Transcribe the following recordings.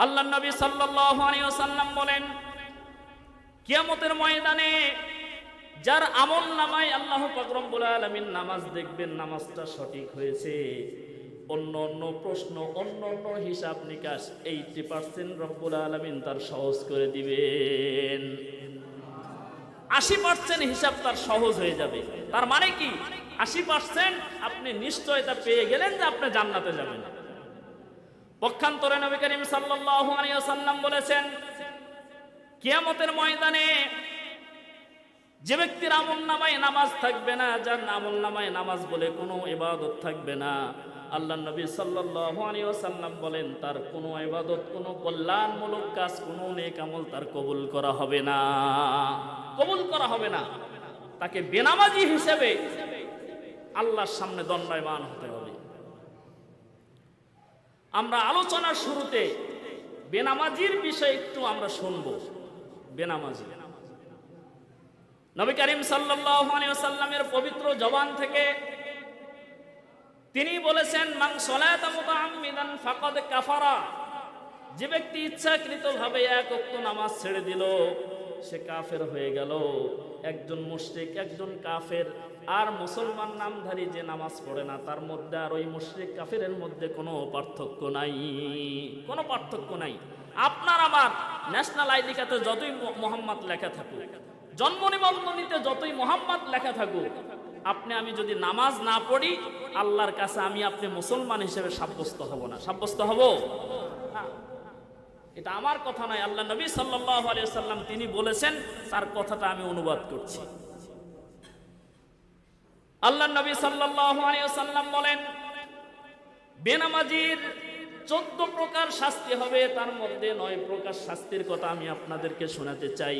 আল্লাহর নবী সাল্লাল্লাহু আলাইহি ওয়াসাল্লাম বলেন, কিয়ামতের ময়দানে যার আমল নামায় আল্লাহ পাক রব্বুল আলামিন নামাজ দেখবেন, নামাজটা সঠিক হয়েছে, অন্য অন্য প্রশ্ন, অন্য অন্য হিসাব নিকাশ 80% রব্বুল আলামিন তার সহজ করে দিবেন। 80% হিসাব তার সহজ হয়ে যাবে। তার মানে কি, 80% আপনি নিশ্চয়তা পেয়ে গেলেন যে আপনি জান্নাতে যাবেন। পক্ষান্তরে নবী করিম সাল্লাল্লাহু আলাইহি ওয়াসাল্লাম বলেছেন, কিয়ামতের ময়দানে যে ব্যক্তির আমলনামায় নামাজ থাকবে না, যার আমলনামায় নামাজ বলে কোনো ইবাদত থাকবে না, আল্লাহর নবী সাল্লাল্লাহু আলাইহি ওয়াসাল্লাম বলেন তার কোনো ইবাদত, কোনো কল্যাণমূলক কাজ, কোনো নেক আমল তার কবুল করা হবে না, কবুল করা হবে না। তাকে বেনামাজি হিসেবে আল্লাহর সামনে দণ্ডায়মান হতে হবে। আমরা আলোচনার শুরুতে বেনামাজির বিষয়ে একটু আমরা শুনবো। বেনামাজি নবী করিম সাল্লাল্লাহু আলাইহি ওয়াসাল্লামের পবিত্র জবান থেকে তিনি বলেছেন, মান সালাতা মুতাআম্মিদান ফাকাদ কাফারা, যে ব্যক্তি ইচ্ছাকৃতভাবে এক ওয়াক্ত নামাজ ছেড়ে দিল সে কাফের হয়ে গেল। একজন মুশরিক, একজন কাফের আর মুসলমান নামধারী যে নামাজ পড়ে না, তার মধ্যে আর ওই মুশরিক কাফেরের মধ্যে কোনো পার্থক্য নাই, কোনো পার্থক্য নাই। আপনার আমার ন্যাশনাল আইডি কার্ডে যতই মোহাম্মদ লেখা থাকুক, জন্ম নিবন্ধনীতে যতই মোহাম্মদ লেখা থাকুক, আপনি আমি যদি নামাজ না পড়ি, আল্লাহর কাছে আমি আপনি মুসলমান হিসেবে সাব্যস্ত হব না। সাব্যস্ত হব না। এটা আমার কথা নয়, আল্লাহ নবী সাল্লাল্লাহু আলাইহি ওয়াসাল্লাম তিনি বলেছেন, তার কথাটা আমি অনুবাদ করছি। আল্লাহ নবী সাল্লাল্লাহু আলাইহি ওয়াসাল্লাম বলেন, বেনামাজির 14 প্রকার শাস্তি হবে, তার মধ্যে 9 প্রকার শাস্তির কথা আমি আপনাদেরকে শোনাতে চাই।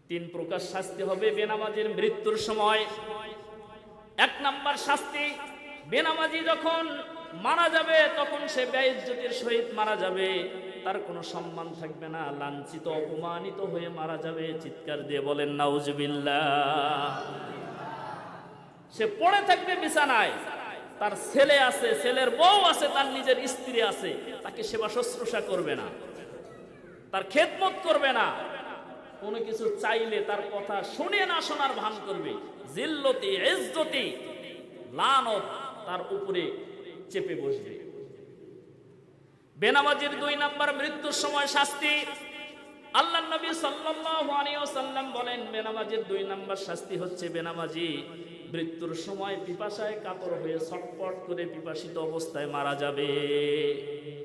3 প্রকার শাস্তি হবে বেনামাজির মৃত্যুর সময়। 1 নাম্বার শাস্তি, বেনামাজি যখন মারা যাবে তখন সে বেইজ্জতির সহিত মারা যাবে, তার কোনো সম্মান থাকবে না, লাঞ্ছিত অপমানিত হয়ে মারা যাবে। চিৎকার দিয়ে বলেন নাউজুবিল্লাহ। সে পড়ে থাকবে বিছানায়, তার ছেলে আছে, ছেলের বউ আছে, তার নিজের স্ত্রী আছে, তাকে সেবা শুশ্রূষা করবে না, তার খেদমত করবে না, কোনো কিছু চাইলে তার কথা শুনে না শোনার ভান করবে। জিল্লতি ইজ্জতি লানত তার উপরে চেপে বসবে। বেনামাজির 2 নাম্বার মৃত্যুর সময় শাস্তি, আল্লাহর নবী সাল্লাল্লাহু আলাইহি ওয়াসাল্লাম বলেন, বেনামাজির 2 নাম্বার শাস্তি হচ্ছে, বেনামাজি মৃত্যুর সময় পিপাসায় কাতর হয়ে ছটফট করে পিপাসিত অবস্থায় মারা যাবে।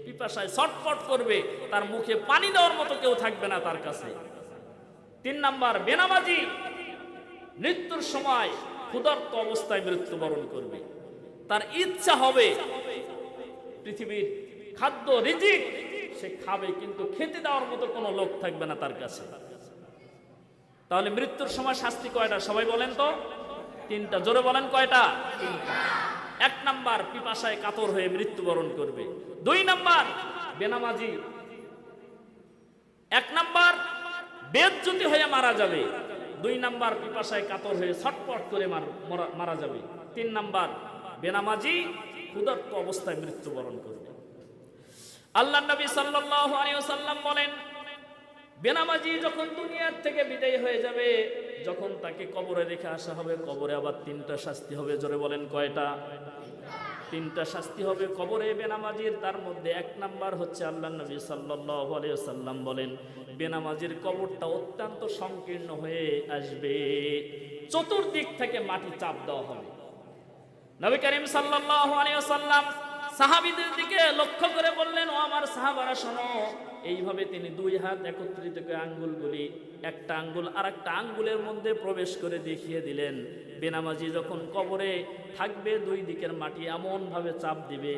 পিপাসায় ছটফট করবে, তার মুখে পানি দেওয়ার মতো কেউ থাকবে না তার কাছে। 3 নাম্বার, বেনামাজি মৃত্যুর সময় ক্ষুধার্ত অবস্থায় মৃত্যুবরণ করবে। তার ইচ্ছা হবে পৃথিবীর খাদ্য রিজিক সে খাবে, কিন্তু খেতে দেওয়ার মতো কোনো লোক থাকবে না তার কাছে। তাহলে মৃত্যুর সময় শাস্তি কয়টা সবাই বলেন তো? 3টা। জোরে বলেন কয়টা? 3টা। 1 নাম্বার, পিপাসায় কাতর হয়ে মৃত্যুবরণ করবে। 2 নাম্বার, বেনামাজি 1 নাম্বার বেজ্জতি হয়ে মারা যাবে। 2 নাম্বার, পিপাসায় কাতর হয়ে ছটফট করে মারা যাবে। 3 নাম্বার, বেনামাজি ক্ষুধার্ত অবস্থায় মৃত্যুবরণ করবে। আল্লাহর নবী সাল্লাল্লাহু আলাইহি ওয়াসাল্লাম বলেন, বেনামাজি যখন দুনিয়ার থেকে বিদায় হয়ে যাবে, যখন তাকে কবরে রেখে আসা হবে, কবরে আবার 3টা শাস্তি হবে। জোরে বলেন কয়টা? 3টা শাস্তি হবে কবরে বেনামাজির। তার মধ্যে 1 নাম্বার হচ্ছে, আল্লাহর নবী সাল্লাল্লাহু আলাইহি ওয়াসাল্লাম বলেন, বেনামাজির কবরটা অত্যন্ত সংকীর্ণ হয়ে আসবে, চতুর্দিক থেকে মাটি চাপ দেওয়া হবে। নবী করিম সাল্লাল্লাহু আলাইহি ওয়াসাল্লাম সাহাবীদের দিকে লক্ষ্য করে বললেন, ও আমার সাহাবারা শোনো। এইভাবে তিনি 2 হাত একত্রিত করে আঙ্গুলগুলি একটা আঙ্গুল আর একটা আঙ্গুলের মধ্যে প্রবেশ করে দেখিয়ে দিলেন, বেনামাজি যখন কবরে থাকবে 2 দিকের মাটি এমন ভাবে চাপ দিবে,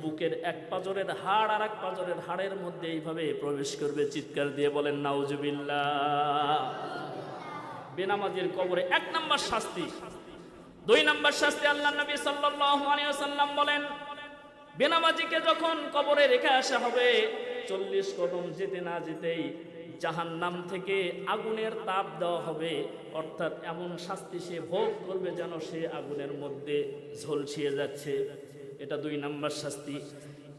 বুকের 1 পাঁজরের হাড় আর 1 পাঁজরের হাড়ের মধ্যে এইভাবে প্রবেশ করবে। চিৎকার দিয়ে বলেন নাউজুবিল্লাহ। বেনামাজির কবরে 1 নাম্বার শাস্তি। 2 নাম্বার শাস্তি, আল্লাহর নবী সাল্লাল্লাহু আলাইহি ওয়াসাল্লাম বলেন, বেনামাজিকে যখন কবরে রেখে আসা হবে, 40 কদম যেতে না যেতেই জাহান্নাম থেকে আগুনের তাপ দেওয়া হবে, অর্থাৎ এমন শাস্তি সে ভোগ করবে যেন সে আগুনের মধ্যে ঝলসিয়ে যাচ্ছে। এটা 2 নাম্বার শাস্তি।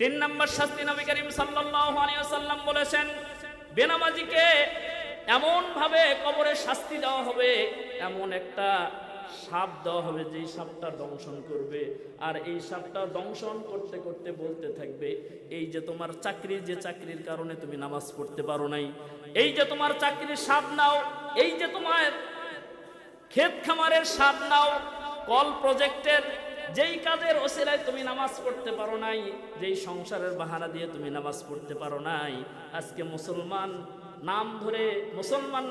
তিন নম্বর শাস্তি নবী করিম সাল্লাল্লাহু আলাইহি ওয়াসাল্লাম বলেছেন, বেনামাজিকে এমন ভাবে কবরে শাস্তি দেওয়া হবে, এমন একটা সাপ দেওয়া হবে যেই সাপটা দংশন করবে, আর এই সাপটা দংশন করতে করতে বলতে থাকবে, এই যে তোমার চাকরি, যে চাকরির কারণে তুমি নামাজ পড়তে পারো নাই, এই যে তোমার চাকরির স্বাদ নাও, এই যে তোমার ক্ষেত খামারের স্বাদ নাও, কল প্রজেক্টের যেই কাজের ওসিলায় তুমি নামাজ পড়তে পারো নাই, যেই সংসারের বাহানা দিয়ে তুমি নামাজ পড়তে পারো নাই, আজকে মুসলমান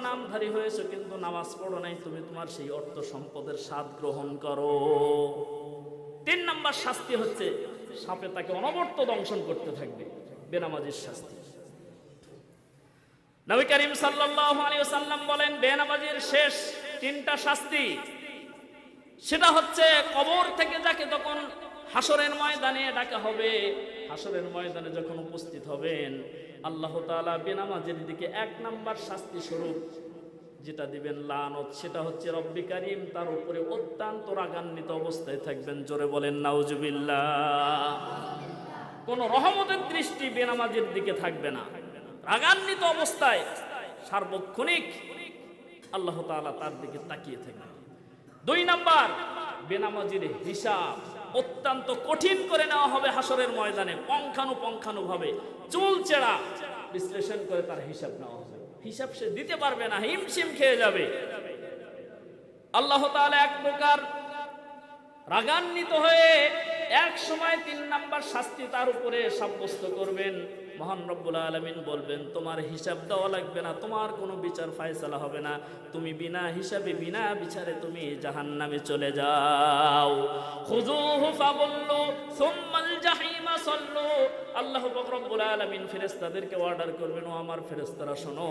নামধারী হয়েছে কিন্তু নামাজ পড়ো নাই, তুমি তোমার সেই অর্থ সম্পদের স্বাদ গ্রহণ করো। তিন নম্বর শাস্তি হচ্ছে সাপে তাকে অনবরত দংশন করতে থাকবে, বেনামাজির শাস্তি। নবী করিম সাল্লাল্লাহু আলাইহি ওয়াসাল্লাম বলেন, বেনামাজির শেষ তিনটা শাস্তি, সেটা হচ্ছে কবর থেকে যাকে তখন হাসরের ময়দানে ডাকা হবে, হাসরের ময়দানে যখন উপস্থিত হবেন, আল্লাহ তাআলা বেনামাজের দিকে এক নাম্বার শাস্তি স্বরূপ যেটা দিবেন লানত, সেটা হচ্ছে রব্বি কারীম তার উপরে অত্যন্ত রাগান্বিত অবস্থায় থাকবেন। জোরে বলেন নাউজুবিল্লাহ। কোন রহমতের দৃষ্টি বেনামাজের দিকে থাকবে না, রাগান্বিত অবস্থায় সার্বক্ষণিক আল্লাহ তাআলা তার দিকে তাকিয়ে থাকবেন। দুই নাম্বার, বেনামাজির হিসাব অত্যন্ত কঠিন করে নেওয়া হবে হাসরের ময়দানে, পঙ্খানুপঙ্খানুভাবে চুলচেরা বিশ্লেষণ করে তার হিসাব নেওয়া হবে। হিসাব সে দিতে পারবে না, হিমশিম খেয়ে যাবে। আল্লাহ তাআলা এক প্রকার রাগান্বিত হয়ে এক সময় তিন নাম্বার শাস্তি তার উপরে সাব্যস্ত করবেন। মহান রব্বুল আলামিন বলবেন, তোমার হিসাব দেওয়া লাগবে না, তোমার কোনো বিচার ফায়সালা হবে না, তুমি বিনা হিসাবে বিনা বিচারে তুমি জাহান্নামে চলে যাও। খুযুহু ফাগুল্লু সুম্মাল জাহিমা সাল্লু। আল্লাহ পাক রব্বুল আলামিন ফেরেশতাদেরকে অর্ডার করবেন, ও আমার ফেরেশতারা শোনো,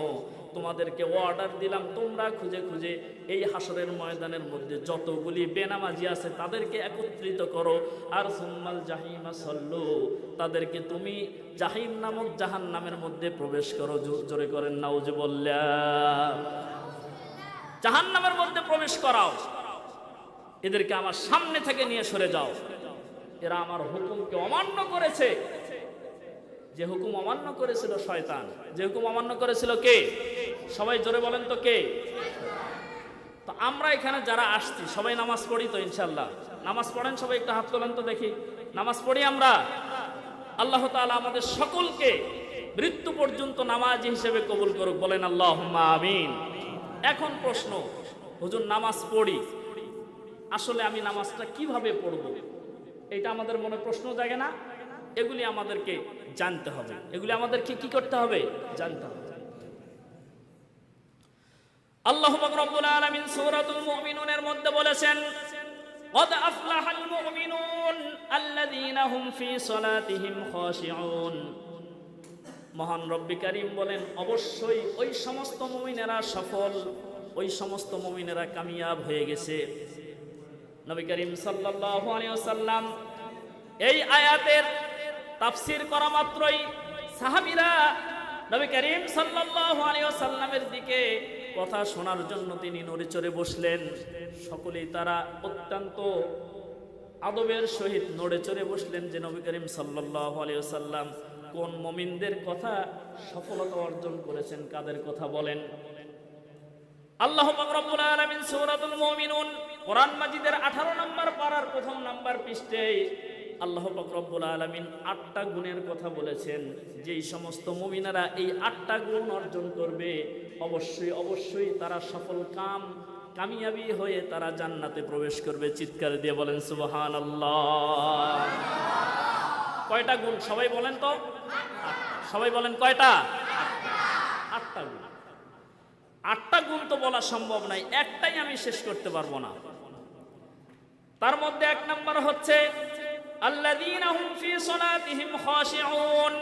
তোমাদেরকে অর্ডার দিলাম, তোমরা খুঁজে খুঁজে এই হাসরের ময়দানের মধ্যে যতগুলি বেনামাজি আছে তাদেরকে একত্রিত করো, আর সুম্মাল জাহিমা সাল্লু, তাদেরকে তুমি জাহিম নামক জাহান্নামের মধ্যে প্রবেশ করো। জোরে করেন নাউজুবিল্লাহ। জাহান্নামের মধ্যে প্রবেশ করাও, এদেরকে আমার সামনে থেকে নিয়ে সরে যাও, এরা আমার হুকুমকে অমান্য করেছে। যে হুকুম অমান্য করেছিল শয়তান, যে হুকুম অমান্য করেছিল কে? সবাই জোরে বলেন তো কে? তো আমরা এখানে যারা আসছি সবাই নামাজ পড়ি তো ইনশাল্লাহ? নামাজ পড়েন সবাই? একটা হাত তোলেন তো দেখি। নামাজ পড়ি আমরা? আল্লাহ তাআলা আমাদের সকলকে মৃত্যু পর্যন্ত নামাজি হিসেবে কবুল করুক, বলেন আল্লাহুম্মা আমিন। এখন প্রশ্ন, হুজুর নামাজ পড়ি, আসলে আমি নামাজটা কিভাবে পড়ব? এটা আমাদের মনে প্রশ্ন জাগে না? এগুলি আমাদেরকে জানতে হবে, এগুলি আমাদেরকে কি করতে হবে? জানতে হবে। আল্লাহ পাক রব্বুল আলামিন সূরাতুল মুমিনুনের মধ্যে বলেছেন, قد أفلح المؤمنون الذين هم في صلاتهم خاشعون। মহান রব্বি কারীম বলেন, অবশ্যই ওই সমস্ত মুমিনেরা সফল, ওই সমস্ত মুমিনেরা কামিয়াব হয়ে গেছে। নবী করিম সাল্লাল্লাহু আলাইহি ওয়াসাল্লাম এই আয়াতের তাফসীর করা মাত্রই সাহাবীরা নবী করিম সাল্লাল্লাহু আলাইহি ওয়াসাল্লামের দিকে কথা শোনার জন্য তিনি নড়ে চড়ে বসলেন। সকলেই তারা অত্যন্ত আদবের সহিত নড়ে চড়ে বসলেন যে নবী করিম সাল্লাল্লাহু আলাইহি ওয়াসাল্লাম কোন মুমিনদের কথা সফলতা অর্জন করেছেন, কাদের কথা বলেন। আল্লাহ পাক রব্বুল আলামিন সূরাতুল মুমিনুন কোরআন মাজিদের 18 নম্বর পারার প্রথম নাম্বার পৃষ্ঠায় আল্লাহ পাক রব্বুল আলামিন 8টা গুণের কথা বলেছেন। যেই সমস্ত মুমিনেরা এই 8টা গুণ অর্জন করবে, অবশ্যই অবশ্যই তারা সফল কামিয়াবি হয়ে তারা জান্নাতে প্রবেশ করবে। চিৎকার দিয়ে বলেন সুবহানাল্লাহ। কয়টা গুণ সবাই বলেন তো? সবাই বলেন কয়টা? 8টা গুণ। 8টা গুণ তো বলা সম্ভব নাই, একটাই আমি শেষ করতে পারবো না। তার মধ্যে 1 নম্বর হচ্ছে আল্লাযীনা হুম ফি সালাতিহিম খাশিউন।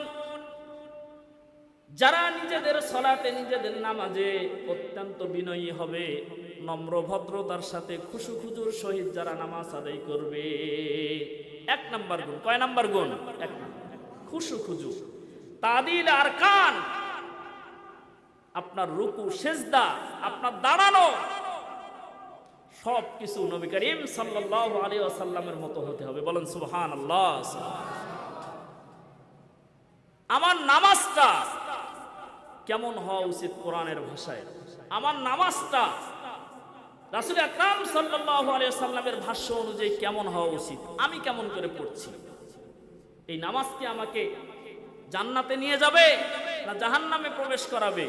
যারা নিজেদের সালাতে, নিজেদের নামাজে অত্যন্ত বিনয়ী হবে, নম্র ভদ্রতার সাথে খুশু খুজুর সহিত যারা নামাজ আদায় করবে। 1 নম্বর গুণ। কয় নম্বর গুণ? 1 নম্বর। খুশু খুজু, তাদিল আরকান, আপনার রুকু সেজদা, আপনার দাঁড়ানো, সব কিছু নবী করিম সাল্লাল্লাহু আলাইহি ওয়াসাল্লামের মতো হতে হবে। বলেন সুবহানাল্লাহ। আমার নামাজটা কেমন হওয়া উচিত কোরআনের ভাষায়, আমার নামাজটা রাসূল আকরাম সাল্লাল্লাহু আলাইহি ওয়াসাল্লামের ভাষ্য অনুযায়ী কেমন হওয়া উচিত, আমি কেমন করে পড়ছি। এই নামাজ কি আমাকে জান্নাতে নিয়ে যাবে না জাহান্নামে প্রবেশ করাবে?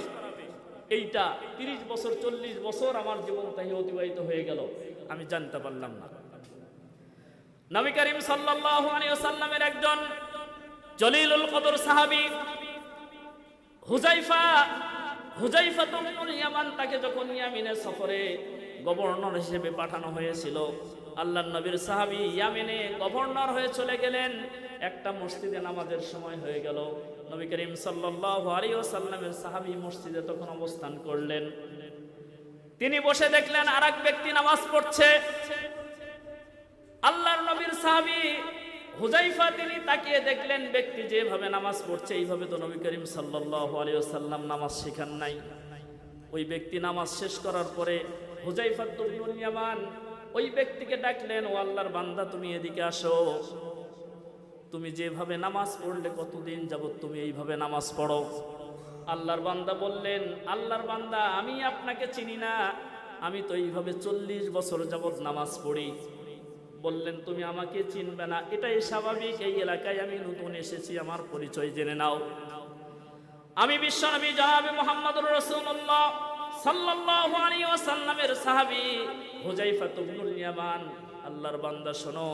এইটা 30 বছর 40 বছর আমার জীবন তাই অতিবাহিত হয়ে গেল, আমি জানতে পারলাম না। নবী করিম সাল্লাল্লাহু আলাইহি ওয়াসাল্লামের একজন জলিলুল কদর সাহাবী হুযায়ফা ইবনুল ইয়ামান, তাকে যখন ইয়ামিনের সফরে গভর্নর হিসেবে পাঠানো হয়েছিল, আল্লাহর নবীর সাহাবী ইয়ামিনে গভর্নর হয়ে চলে গেলেন। একটা মসজিদে নামাজের সময় হয়ে গেল, নবী করিম সাল্লাল্লাহু আলাইহি ওয়াসাল্লামের সাহাবী মসজিদে তখন অবস্থান করলেন। তিনি বসে দেখলেন আরেক ব্যক্তি নামাজ পড়ছে। আল্লাহর নবীর সাহাবী হুযায়ফা তিনি তাকিয়ে দেখলেন ব্যক্তি যেভাবে নামাজ পড়ছে এইভাবে তো নবী করিম সাল্লাল্লাহু আলাইহি ওয়াসাল্লাম নামাজ শেখান নাই। ওই ব্যক্তি নামাজ শেষ করার পরে হুযায়ফা ইবনুল ইয়ামান ওই ব্যক্তিকে ডাকলেন, ও আল্লাহর বান্দা তুমি এদিকে আসো, তুমি যেভাবে নামাজ পড়লে কতদিন যাবত তুমি এইভাবে নামাজ পড়ো? আল্লাহর বান্দা বললেন, আল্লাহর বান্দা আমি আপনাকে চিনি না, আমি তো এইভাবে 40 বছর যাবত নামাজ পড়ি। বললেন তুমি আমাকে চিনবে না, এটাই স্বাভাবিক, এই এলাকায় আমি নতুন এসেছি, আমার পরিচয় জেনে নাও। আমি বিশ্বনবী জনাবে মুহাম্মদুর রাসূলুল্লাহ সাল্লাল্লাহু আলাইহি ওয়াসাল্লামের সাহাবী হুযায়ফা ইবনুল ইয়ামান। আল্লাহর বান্দা শোনো,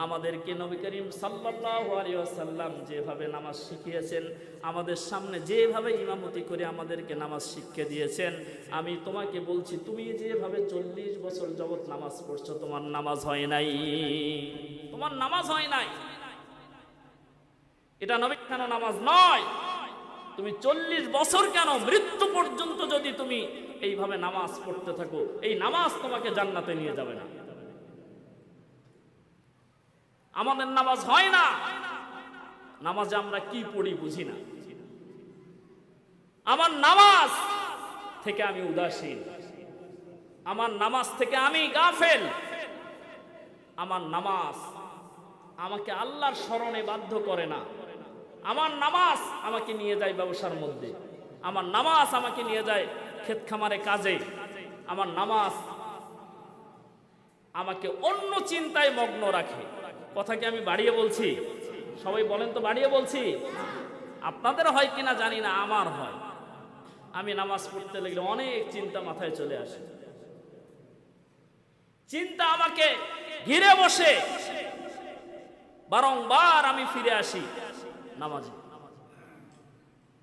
আমাদেরকে নবী করিম সাল্লাল্লাহু আলাইহি ওয়াসাল্লাম যেভাবে নামাজ শিখিয়েছেন, আমাদের সামনে যেভাবে ইমামতি করে আমাদেরকে নামাজ শিক্ষা দিয়েছেন, আমি তোমাকে বলছি তুমি যেভাবে 40 বছর যাবত নামাজ পড়ছো, তোমার নামাজ হয় নাই, তোমার নামাজ হয় নাই। এটা নবী কেন নামাজ নয়। তুমি 40 বছর কেন, মৃত্যু পর্যন্ত যদি তুমি এইভাবে নামাজ পড়তে থাকো, এই নামাজ তোমাকে জান্নাতে নিয়ে যাবে না। আমাদের নামাজ হয় না, নামাজে আমরা কি পড়ি বুঝি না। আমার নামাজ থেকে আমি উদাসীন, আমার নামাজ থেকে আমি গাফেল, আমার নামাজ আমাকে আল্লাহর স্মরণে বাধ্য করে না। আমার নামাজ আমাকে নিয়ে যায় ব্যবসার মধ্যে, আমার নামাজ আমাকে নিয়ে যায় ক্ষেত খামারে কাজে, আমার নামাজ আমাকে অন্য চিন্তায় মগ্ন রাখে। কথা কি আমি বাড়িয়ে বলছি? সবাই বলেন তো বাড়িয়ে বলছি? আপনাদের হয় কিনা জানি না, আমার হয়। আমি নামাজ পড়তে লাগলে অনেক চিন্তা মাথায় চলে আসে, চিন্তা আমাকে ঘিরে বসে, বারংবার আমি ফিরে আসি নামাজে।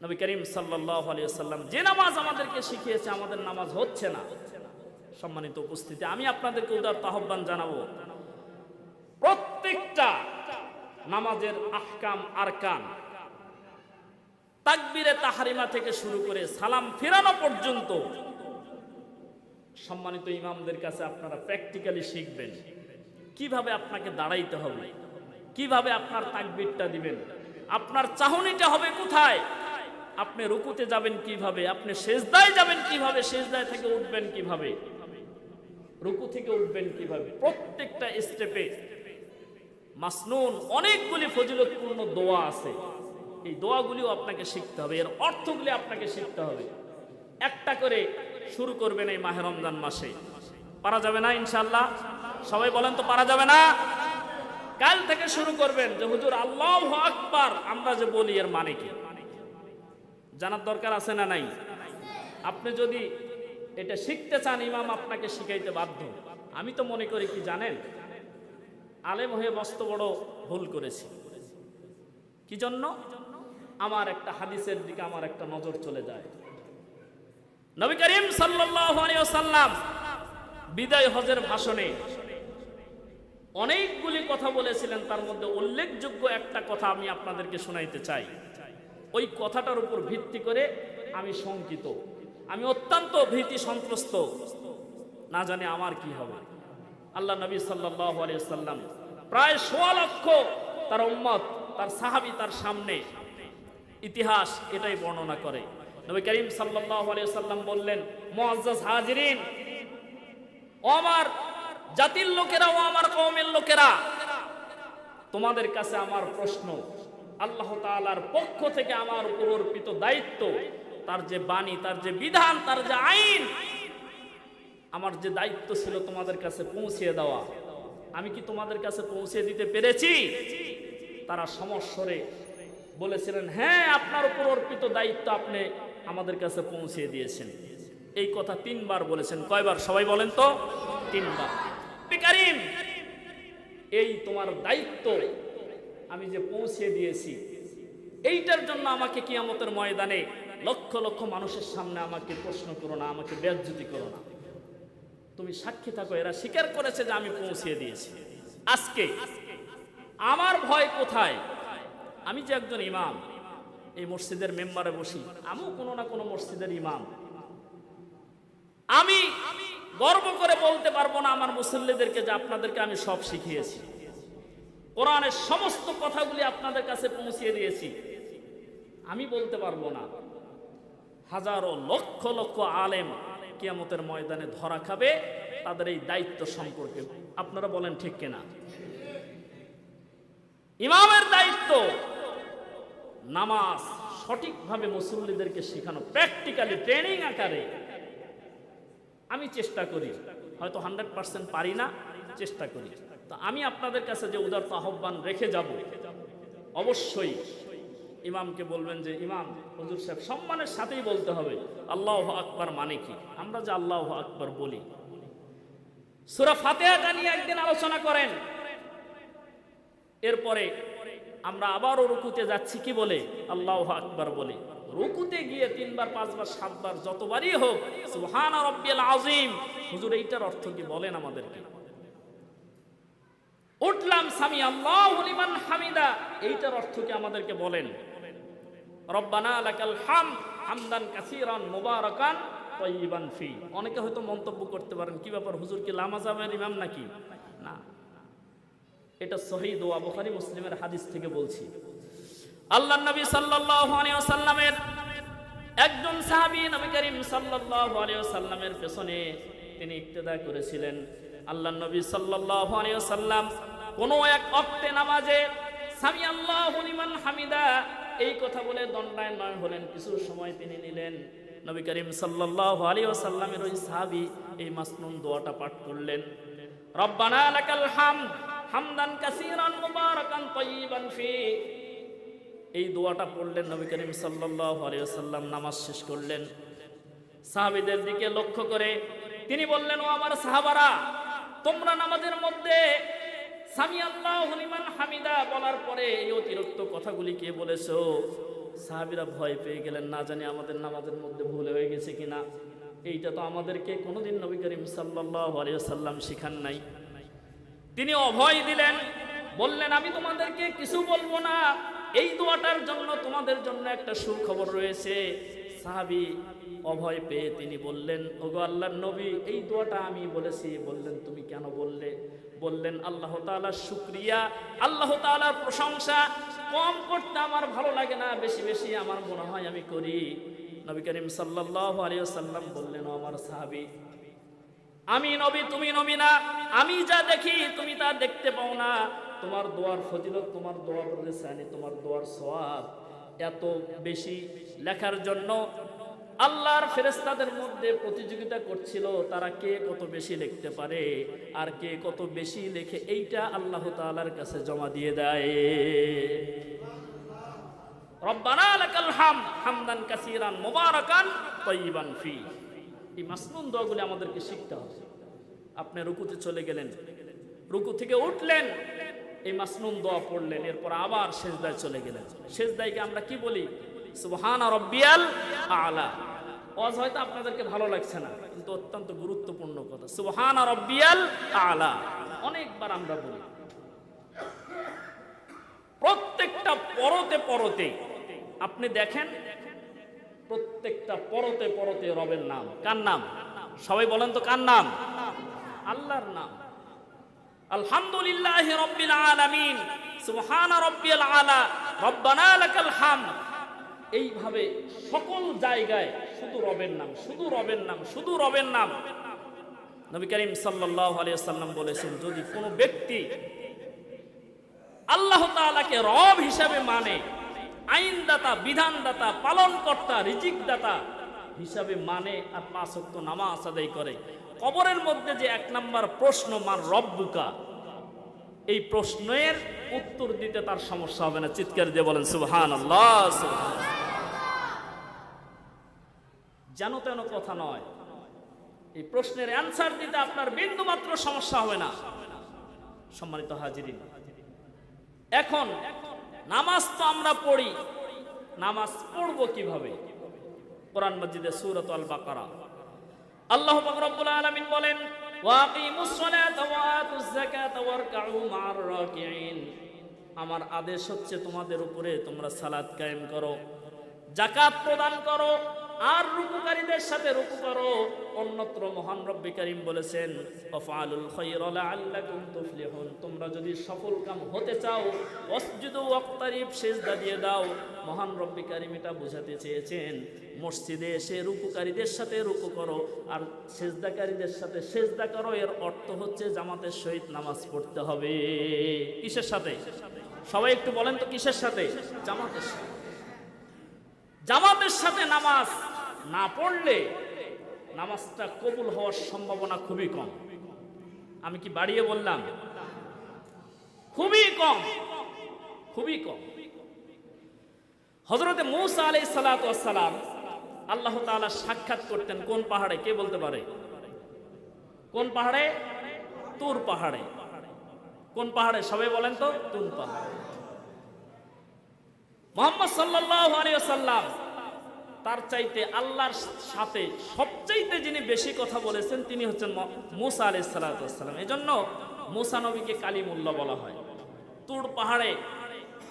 নবী করিম সাল্লাল্লাহু আলাইহি ওয়াসাল্লাম যে নামাজ আমাদেরকে শিখিয়েছে, আমাদের নামাজ হচ্ছে না। সম্মানিত উপস্থিতি, আমি আপনাদেরকে উদাত্ত আহ্বান জানাবো, প্রত্যেকটা নামাজের আহকাম আরকান, তাকবীরে তাহরিমা থেকে শুরু করে সালাম ফিরানো পর্যন্ত সম্মানিত ইমামদের কাছে আপনারা প্র্যাকটিক্যালি শিখবেন কিভাবে আপনাকে দাঁড়াইতে হবে, কিভাবে আপনার তাকবীরটা দিবেন, আপনার চাহনিটা হবে কোথায়, আপনি রুকুতে যাবেন কিভাবে, আপনি সেজদায় যাবেন কিভাবে, সেজদায় থেকে উঠবেন কিভাবে, রুকু থেকে উঠবেন কিভাবে। প্রত্যেকটা স্টেপে মাসনুন অনেকগুলি ফজিলতপূর্ণ দোয়া আছে, এই দোয়াগুলিও আপনাকে শিখতে হবে, এর অর্থগুলি আপনাকে শিখতে হবে। একটা করে শুরু করবেন এই মাহে রমজান মাসে, পারা যাবে না ইনশাআল্লাহ? সবাই বলেন তো পারা যাবে না? কাল থেকে শুরু করবেন যে হুজুর আল্লাহু আকবার আমরা যে বলি এর মানে কি জানার দরকার আছে না নাই? আপনি যদি এটা শিখতে চান, ইমাম আপনাকে শিখাইতে বাধ্য। আমি তো মনে করি কি জানেন, আলেম হয়ে মস্ত বড় ভুল করেছি। কি জন্য? আমার একটা হাদিসের দিকে আমার একটা নজর চলে যায়। নবী করিম সাল্লাল্লাহু আলাইহি ওয়াসাল্লাম বিদায় হজের ভাষণে অনেকগুলি কথা বলেছিলেন, তার মধ্যে উল্লেখযোগ্য একটা কথা আমি আপনাদেরকে শোনাইতে চাই। ওই কথাটার উপর ভিত্তি করে আমি শঙ্কিত, আমি অত্যন্ত ভীতি সন্ত্রস্ত, না জানি আমার কি হবে। আল্লাহ নবী সাল্লাল্লাহু আলাইহি ওয়াসাল্লাম প্রায় ১৬ লক্ষ তার উম্মত, তার সাহাবী তার সামনে, ইতিহাস এটাই বর্ণনা করে। নবী করিম সাল্লাল্লাহু আলাইহি ওয়াসাল্লাম বললেন, মুআজ্জাজ হাজিরিন, ও আমার জাতির লোকেরা, ও আমার কওমের লোকেরা, তোমাদের কাছে আমার প্রশ্ন, আল্লাহ তাআলার পক্ষ থেকে আমার উপর অর্পিত দায়িত্ব, তার যে বাণী, তার যে বিধান, তার যে আইন, আমার যে দায়িত্ব ছিল তোমাদের কাছে পৌঁছে দেওয়া, আমি কি তোমাদের কাছে পৌঁছে দিতে পেরেছি? তারা সমস্বরে বলেছিলেন, হ্যাঁ, আপনার উপর অর্পিত দায়িত্ব আপনি আমাদের কাছে পৌঁছে দিয়েছেন। এই কথা 3 বার বলেছেন। কয়বার? সবাই বলেন তো। 3 বার। কারীম, এই তোমার দায়িত্ব আমি যে পৌঁছে দিয়েছি, এইটার জন্য আমাকে কিয়ামতের ময়দানে লক্ষ লক্ষ মানুষের সামনে আমাকে প্রশ্ন করো না, আমাকে বেজ্জতি করো না। তুমি সাক্ষী থাকো, এরা স্বীকার করেছে যে আমি পৌঁছে দিয়েছি। আজকে আমার ভয় কোথায়? আমি যে একজন ইমাম, এই মসজিদের মেম্বারে বসি, আমিও কোনো না কোনো মসজিদের ইমাম। আমি গর্ব করে বলতে পারবো না আমার মুসল্লিদেরকে যে আপনাদেরকে আমি সব শিখিয়েছি, কোরআনের সমস্ত কথাগুলি আপনাদের কাছে পৌঁছিয়ে দিয়েছি। আমি বলতে পারবো না। হাজারো লক্ষ লক্ষ আলেম কিয়ামতের ময়দানে ধরা খাবে তাদের এই দায়িত্ব সম্পর্কে। আপনারা বলেন ঠিক কিনা? ইমামের দায়িত্ব নামাজ সঠিকভাবে মুসল্লিদেরকে শেখানো, প্র্যাকটিক্যালি ট্রেনিং আকারে। আমি চেষ্টা করি, হয়তো 100% পারি না, চেষ্টা করি। তো আমি আপনাদের কাছে যে উদারত আহ্বান রেখে যাব, অবশ্যই ইমামকে বলবেন যে ইমাম, হুজুর সাহেব, সম্মানের সাথেই বলতে হবে আল্লাহু আকবার মানে কি। আমরা যে আল্লাহু আকবার বলি, সূরা ফাতিহাটা নিয়ে একদিন আলোচনা করেন। এরপরে আমরা আবারও রুকুতে যাচ্ছি কি বলে? আল্লাহু আকবার বলে। রুকুতে গিয়ে 3 বার 5 বার 7 বার যতবারই হোক সুবহান রাব্বিয়াল আযীম। হুজুর এইটার অর্থ কি বলেন আমাদেরকে? উঠলাম সামি আল্লাহু লিমান হামিদা, এইটার অর্থ কি আমাদেরকে বলেন? রব্বানা লাকাল হামদ হামদান কাসীরান মুবারাকান তাইয়িবান ফি। অনেকে হয়তো মন্তব্য করতে পারেন, কি ব্যাপার হুজুর কি লামাজামের ইমাম নাকি? না, এটা সহিহ দোয়া, বুখারী মুসলিমের হাদিস থেকে বলছি। আল্লাহর নবী সাল্লাল্লাহু আলাইহি ওয়াসাল্লামের একজন সাহাবী নবী করিম সাল্লাল্লাহু আলাইহি ওয়াসাল্লামের পেছনে তিনি ইক্তেদা করেছিলেন। আল্লাহর নবী সাল্লাল্লাহু আলাইহি ওয়াসাল্লাম কোনো এক ওয়াক্তে নামাজে সামি আল্লাহু লিমান হামিদা এই কথা বলে দণ্ডায়মান হলেন। কিছু সময় তিনি নিলেন। নবী করিম সাল্লাল্লাহু আলাইহি ওয়াসাল্লামের ওই সাহাবী এই মাসনুন দোয়াটা পাঠ করলেন, রব্বানা লাকাল হামদ হামদান কাসীরান মুবারাকান তাইয়িবান ফি। এই দোয়াটা পড়লেন নবী করিম সাল্লাল্লাহু আলাইহি ওয়াসাল্লাম, নামাজ শেষ করলেন। সাহাবীদের দিকে লক্ষ্য করে তিনি বললেন, ও আমার সাহাবারা, তোমরা নামাজের মধ্যে সামি আল্লাহু লিমান হামিদা বলার পরে এই অতিরিক্ত কথাগুলি কে বলেছো? সাহাবীরা ভয় পেয়ে গেলেন, না জানি আমাদের নামাজের মধ্যে ভুল হয়ে গেছে কিনা। এইটা তো আমাদেরকে কোনোদিন নবী করিম সাল্লাল্লাহু আলাইহি ওয়াসাল্লাম শিখান নাই। তিনি অভয় দিলেন, বললেন, আমি তোমাদেরকে কিছু বলবো না, এই দোয়াটার জন্য তোমাদের জন্য একটা সুখবর রয়েছে। সাহাবী অভয় পেয়ে তিনি বললেন, ওগো আল্লাহর নবী, এই দোয়াটা আমি বলেছি। বললেন, তুমি কেন বললে? বললেন, আল্লাহ তাআলার শুকরিয়া, আল্লাহ তাআলার প্রশংসা কম করতে আমার ভালো লাগে না, বেশি বেশি আমার মনে হয় আমি করি। নবী করিম সাল্লাল্লাহু আলাইহি ওয়াসাল্লাম বললেন, ও আমার সাহাবী, আমি নবী, তুমি নবী না। আমি যা দেখি তুমি তা দেখতে পাও না। তোমার দোয়ার ফজিলত, তোমার দোয়ার রেসানি, তোমার দোয়ার সওয়াব এত বেশি লেখার জন্য আল্লাহর ফেরেশতাদের মধ্যে প্রতিযোগিতা করছিল, তারা কে কত বেশি লিখতে পারে আর কে কত বেশি লেখে, এইটা আল্লাহ তাআলার কাছে জমা দিয়ে দেয়। রব্বানা লাকাল হামদ হামদান কাসীরান মুবারাকান তাইয়িবান ফি। এই মাসনুন দোয়াগুলি আমাদেরকে শিখতে হবে। আপনি রুকুতে চলে গেলেন, রুকু থেকে উঠলেন, এই মাসনুন দোয়া পড়লেন, এরপর আবার সিজদায় চলে গেলেন। সিজদায়কে আমরা কি বলি? সুবহানা রাব্বিয়াল আলা। ওয়াজ হয়তো আপনাদেরকে ভালো লাগছে না, কিন্তু অত্যন্ত গুরুত্বপূর্ণ কথা। সুবহানা রাব্বিয়াল আলা অনেকবার আমরা বলি। প্রত্যেকটা পরতে পরতে আপনি দেখেন, প্রত্যেকটা পরতে পরতে রবের নাম। কার নাম? সবাই বলেন তো, কার নাম? আল্লাহর নাম। আলহামদুলিল্লাহি রাব্বিল আলামিন, সুবহানা রাব্বিয়াল আলা, রব্বানা লাকাল হামদ। এইভাবে সকল জায়গায় শুধু রবের নাম, শুধু রবের নাম, শুধু রবের নাম। নবী করিম সাল্লাল্লাহু আলাইহি ওয়াসাল্লাম বলেছেন, যদি কোনো ব্যক্তি আল্লাহ তাআলাকে রব হিসাবে মানে, আইনদাতা, বিধানদাতা, পালনকর্তা, রিজিকদাতা হিসাবে মানে, আর 5 ওয়াক্ত নামাজ আদায় করে, কবরের মধ্যে যে 1 নাম্বার প্রশ্ন মান রব্বুকা, এই প্রশ্নের উত্তর দিতে তার সমস্যা হবে না। চিৎকার দিয়ে বলেন সুবহানাল্লাহ, সুবহানাল্লাহ। জানো তেন কথা নয়, এই প্রশ্নের অ্যান্সার দিতে আপনার বিন্দু মাত্র সমস্যা হবে না। সম্মানিত হাজিরিন, এখন নামাজ তো আমরা পড়ি, নামাজ পড়বো কিভাবে? কোরআন মাজিদে সূরাত আল বাকারা আল্লাহ পাক রব্বুল আলামিন বলেন, ওয়াকিমুস সালাতা ওয়া আতুজ যাকাতা ওয়ারকাউ মা'আর রাকিঈন। আমার আদেশ হচ্ছে তোমাদের উপরে তোমরা সালাত কায়েম করো, যাকাত প্রদান করো, আর রুকুকারীদের সাথে রুকু করো। অন্যত্র মহান রব্বি কারীম বলেছেন, ওয়াফআলুল খায়রা লাআল্লাকুম তুফলিহুন। তোমরা যদি সফল কাম হতে চাও, ওয়াসজুদু ওয়াক্তারিব, সিজদা দিয়ে দাও। মহান রব্বি কারীম এটা বোঝাতে চেয়েছেন, মসজিদে এসে রুকুকারীদের সাথে রুকু করো আর সিজদাকারীদের সাথে সিজদা করো। এর অর্থ হচ্ছে জামাতের সহিত নামাজ পড়তে হবে। কিসের সাথে? সবাই একটু বলেন তো, কিসের সাথে? জামাতের সাথে। জামাতের সাথে নামাজ না পড়লে নামাজটা কবুল হওয়ার সম্ভাবনা খুবই কম। আমি কি বাড়িয়ে বললাম? খুবই কম, খুবই কম। হযরতে মূসা আলাইহিস সালাতু ওয়াস সালাম আল্লাহ তাআলা সাক্ষাৎ করতেন কোন পাহাড়ে? কে বলতে পারে? কোন পাহাড়ে? তুর পাহাড়ে। কোন পাহাড়ে? সবাই বলেন তো। তুর পাহাড়ে। মুহাম্মদ সাল্লাল্লাহু আলাইহি ওয়াসাল্লাম তার চাইতে আল্লাহর সাথে সবচাইতে যিনি বেশি কথা বলেছেন তিনি হচ্ছেন মূসা আলাইহিস সালাতু ওয়াস সালাম। এজন্য মূসা নবীকে কালিমুল্লাহ বলা হয়। তুর পাহাড়ে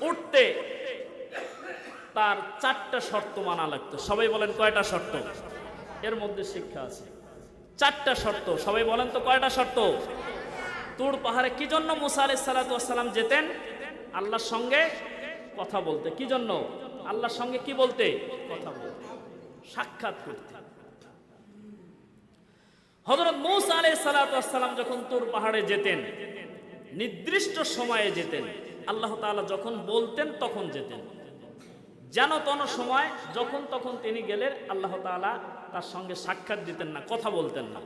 উঠতে তার 4টা শর্ত মানা লাগতো। সবাই বলেন কয়টা শর্ত? এর মধ্যে শিক্ষা আছে। 4টা শর্ত। সবাই বলেন তো কয়টা শর্ত? তুর পাহাড়ে কি জন্য মূসা আলাইহিস সালাতু ওয়াস সালাম যেতেন? আল্লাহর সঙ্গে কথা বলতে। কি জন্য? আল্লাহর সঙ্গে কি বলতে? কথা বলতে, সাক্ষাৎ করতে। হযরত মূসা আলাইহিস সালাতু ওয়াস সালাম যখন তুর পাহাড়ে যেতেন, নির্দিষ্ট সময়ে যেতেন। আল্লাহ তাআলা যখন বলতেন তখন যেতেন। যেন তেন সময় যখন তখন তিনি গেলেন, আল্লাহ তাআলা তার সঙ্গে সাক্ষাৎ দিতেন না, কথা বলতেন না।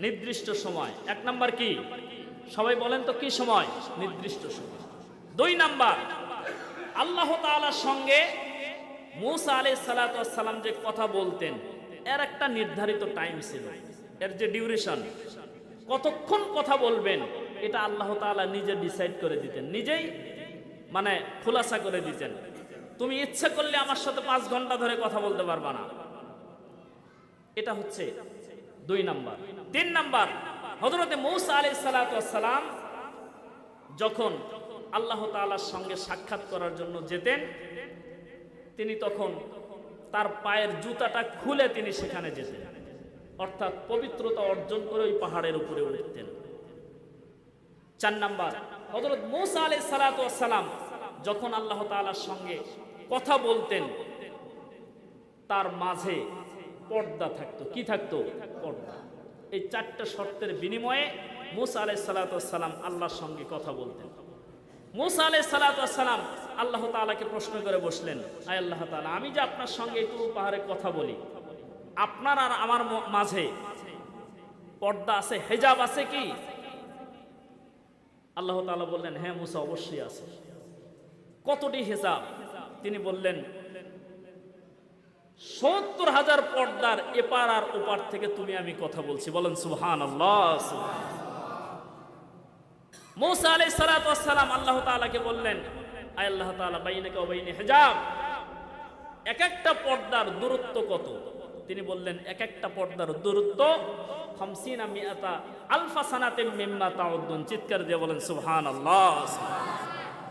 নির্দিষ্ট সময়। 1 নাম্বার কি? সবাই বলেন তো কি সময়? নির্দিষ্ট সময়। 2 নাম্বার, আল্লাহ তাআলার সঙ্গে মূসা আলাইহিস সালাতু ওয়াস সালাম যে কথা বলতেন এর একটা নির্ধারিত টাইম ছিল। এর যে ডিউরেশন, কতক্ষণ কথা বলবেন, এটা আল্লাহ তাআলা নিজে ডিসাইড করে দিতেন, নিজেই মানে খোলাসা করে দিতেন। তুমি ইচ্ছা করলে আমার সাথে 5 ঘন্টা ধরে কথা বলতে পারবা না। এটা হচ্ছে 2 নাম্বার। 3 নাম্বার, হযরতে মূসা আলাইহিস সালাতু ওয়াস সালাম যখন আল্লাহ তাআলার সঙ্গে সাক্ষাৎ করার জন্য যেতেন, তিনি তখন তার পায়ের জুতাটা খুলে তিনি সেখানে যেতেন, অর্থাৎ পবিত্রতা অর্জন করে ওই পাহাড়ের উপরে উঠতেন। 4 নাম্বার, হযরত মূসা আলাইহিস সালাতু ওয়াস সালাম যখন আল্লাহ তাআলার সঙ্গে কথা বলতেন তার মাঝে পর্দা থাকতো। কি থাকতো? পর্দা। এই 4টা শর্তের বিনিময়ে মূসা আলাইহিস সালাতু ওয়াস সালাম আল্লাহর সঙ্গে কথা বলতেন। মূসা আলাইহিস সালাতু ওয়াস সালাম আল্লাহ তাআলাকে প্রশ্ন করে বসলেন, আয় আল্লাহ তাআলা, আমি যে আপনার সঙ্গে একটু পাহাড়ে কথা বলি, আপনার আর আমার মাঝে পর্দা আছে, হিজাব আছে কি? আল্লাহ তাআলা বললেন, হ্যাঁ মূসা, অবশ্যই আছে। কতটি হিজাব? তিনি বললেন, 70,000 পর্দার এপার আর ওপার থেকে তুমি আমি কথা বলছি। বলেন সুবহানাল্লাহ। মূসা আলাইহিস সালাতু ওয়াস সালাম আল্লাহ তাআলাকে বললেন, আয় আল্লাহ তাআলা, বাইনাকা ওয়া বাইনি হিজাব, এক একটা পর্দার দূরত্ব কত? তিনি বললেন, এক একটা পর্দার দূরত্ব 50 মিআতা আলফা সানাতিন মিম্মা তাউদ্দুন। চিৎকার দিয়ে বলেন সুবহানাল্লাহ।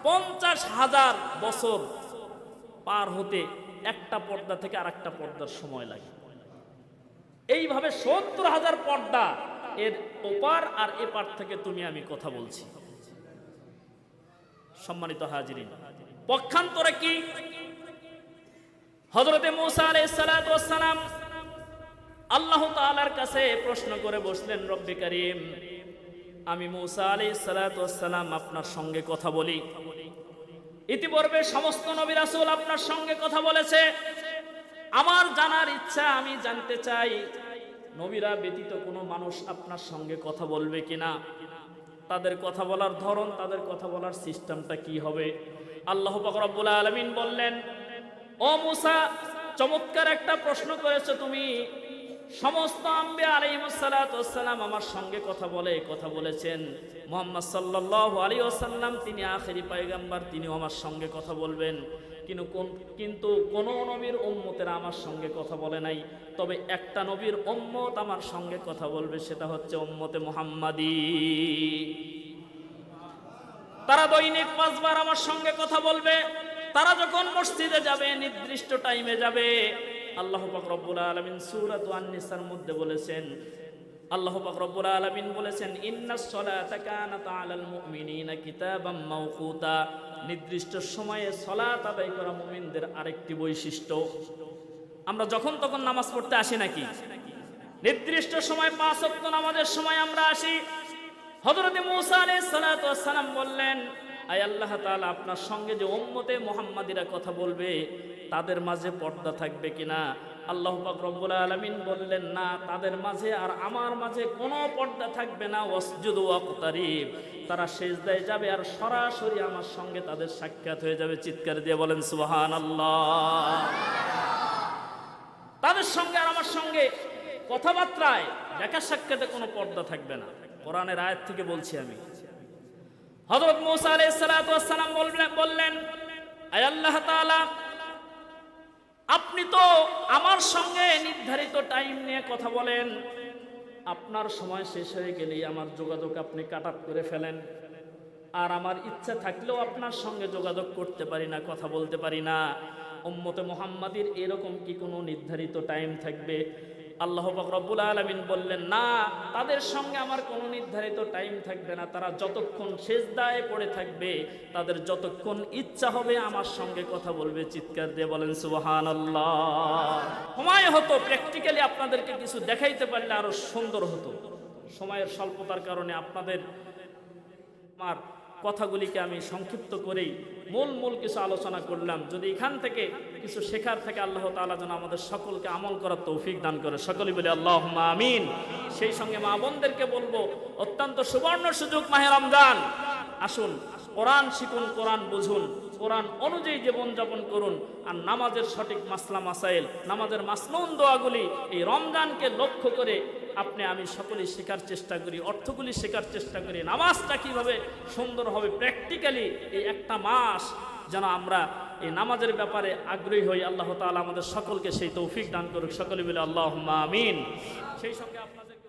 50,000 বছর পার হতে একটা পর্দা থেকে আরেকটা পর্দার সময় লাগে। এইভাবে 70,000 পর্দা এর ওপার আর এপার থেকে তুমি আমি কথা বলছি। সম্মানিত হাজিরিন, পক্ষান্তরে কি? হযরতে মূসা আলাইহিস সালাতু ওয়াস সালাম আল্লাহ তাআলার কাছে প্রশ্ন করে বসলেন, রব্বে কারীম, আমি মূসা আলাইহিস সালাতু ওয়াস সালাম আপনার সঙ্গে কথা বলি। ইতিপূর্বে সমস্ত নবী রাসূল আপনার সঙ্গে কথা বলেছে। আমার জানার ইচ্ছা, আমি জানতে চাই নবীরা ব্যতীত কোনো মানুষ আপনার সঙ্গে কথা বলবে কিনা, তাদের কথা বলার ধরন, তাদের কথা বলার সিস্টেমটা কি হবে। আল্লাহ পাক রব্বুল আলামিন বললেন, ও মূসা, চমৎকার একটা প্রশ্ন করেছো তুমি। সমস্ত আম্বিয়া আলাইহিস সালাতু ওয়াস সালাম আমার সঙ্গে কথা বলেছেন। মুহাম্মদ সাল্লাল্লাহু আলাইহি ওয়াসাল্লাম তিনি আখেরি পয়গম্বর, তিনি আমার সঙ্গে কথা বলবেন। কিন্তু কোন নবীর উম্মতেরা আমার সঙ্গে কথা বলে নাই। তবে একটা নবীর উম্মত আমার সঙ্গে কথা বলবে, সেটা হচ্ছে উম্মতে মুহাম্মাদি। তারা দৈনিক 5 বার আমার সঙ্গে কথা বলবে। তারা যখন মসজিদে যাবে, নির্দিষ্ট টাইমে যাবে। আল্লাহ পাক রব্বুল আলামিন সূরা আন-নিসার মধ্যে বলেছেন, আল্লাহ পাক রব্বুল আলামিন বলেছেন, ইন্নাস সালাতা কানাত আলাল মুমিনিনা কিতাবাম মাওকুতা। নির্দিষ্ট সময়ে সালাত আদায় করা মুমিনদের আরেকটি বৈশিষ্ট্য। আমরা যখন তখন নামাজ পড়তে আসি নাকি? নির্দিষ্ট সময় 5 ওয়াক্ত নামাজের সময় আমরা আসি। হযরত মূসা আলাইহিস সালাতু ওয়াস সালাম বললেন, আয় আল্লাহ তাআলা, আপনার সঙ্গে যে উম্মতে মুহাম্মাদিরা কথা বলবে তাদের মাঝে পর্দা থাকবে কিনা? আল্লাহ পাক রব্বুল আলামিন বললেন, না, তাদের মাঝে আর আমার মাঝে কোনো পর্দা থাকবে না। ওয়াসজুদু ওয়াকতারিব, তারা সিজদায় যাবে আর সরাসরি আমার সঙ্গে তাদের সাক্ষাৎ হয়ে যাবে। চিৎকার দিয়ে বলেন সুবহানাল্লাহ। তাদের সঙ্গে আর আমার সঙ্গে কথাবার্তায়, দেখা সাক্ষাতে কোনো পর্দা থাকবে না। কোরআনের আয়াত থেকে বলছি আমি। হযরত মূসা আলাইহিস সালাতু ওয়াস সালাম বললেন, আয় আল্লাহ তাআলা, আপনি তো আমার সঙ্গে নির্ধারিত টাইম নিয়ে কথা বলেন। আপনার সময় শেষ হয়ে গেলেই আমার যোগাযোগ আপনি কাট অফ করে ফেলেন। আর আমার ইচ্ছা থাকলেও আপনার সঙ্গে যোগাযোগ করতে পারি না, কথা বলতে পারি না। উম্মতে মুহাম্মাদির এরকম কি কোনো নির্ধারিত টাইম থাকবে? আল্লাহ পাক রব্বুল আলামিন বললেন, না, তাদের সঙ্গে আমার কোনো নির্ধারিত টাইম থাকবে না। তারা যতক্ষণ সিজদায় পড়ে থাকবে, তাদের যতক্ষণ ইচ্ছা হবে আমার সঙ্গে কথা বলবে। চিৎকার দিয়ে বলেন সুবহানাল্লাহ। সময় হতো প্র্যাকটিক্যালি আপনাদেরকে কিছু দেখাইতে পারলে আরো সুন্দর হতো। সময়ের স্বল্পতার কারণে আপনাদের আমার কথাগুলিকে আমি সংক্ষিপ্ত করেই মূল কিছু আলোচনা করলাম। যদি এখান থেকে কিছু শেখার থেকে আল্লাহ তাআলা যেন আমাদের সকলকে আমল করার তৌফিক দান করে। সকলেই বলি আল্লাহুম্মা আমিন। সেই সঙ্গে মা বোনদেরকে বলবো, অত্যন্ত সুবর্ণ সুযোগ মাহে রমজান। আসুন, কোরআন শিখুন, কোরআন বুঝুন, কোরআন অনুযায়ী জীবনযাপন করুন। আর নামাজের সঠিক মাসলা মাসাইল, নামাজের মাসনুন দোয়াগুলি এই রমজানকে লক্ষ্য করে আমি সকলেই শেখার চেষ্টা করি, অর্থগুলি শেখার চেষ্টা করি। নামাজটা কিভাবে সুন্দর হবে প্র্যাকটিক্যালি এই একটা মাস যেন আমরা এই নামাজের ব্যাপারে আগ্রহী হই। আল্লাহ তাআলা আমাদের সকলকে সেই তৌফিক দান করুক। সকলে বলে আল্লাহুম্মা আমিন। সেই সঙ্গে আপনাদেরকে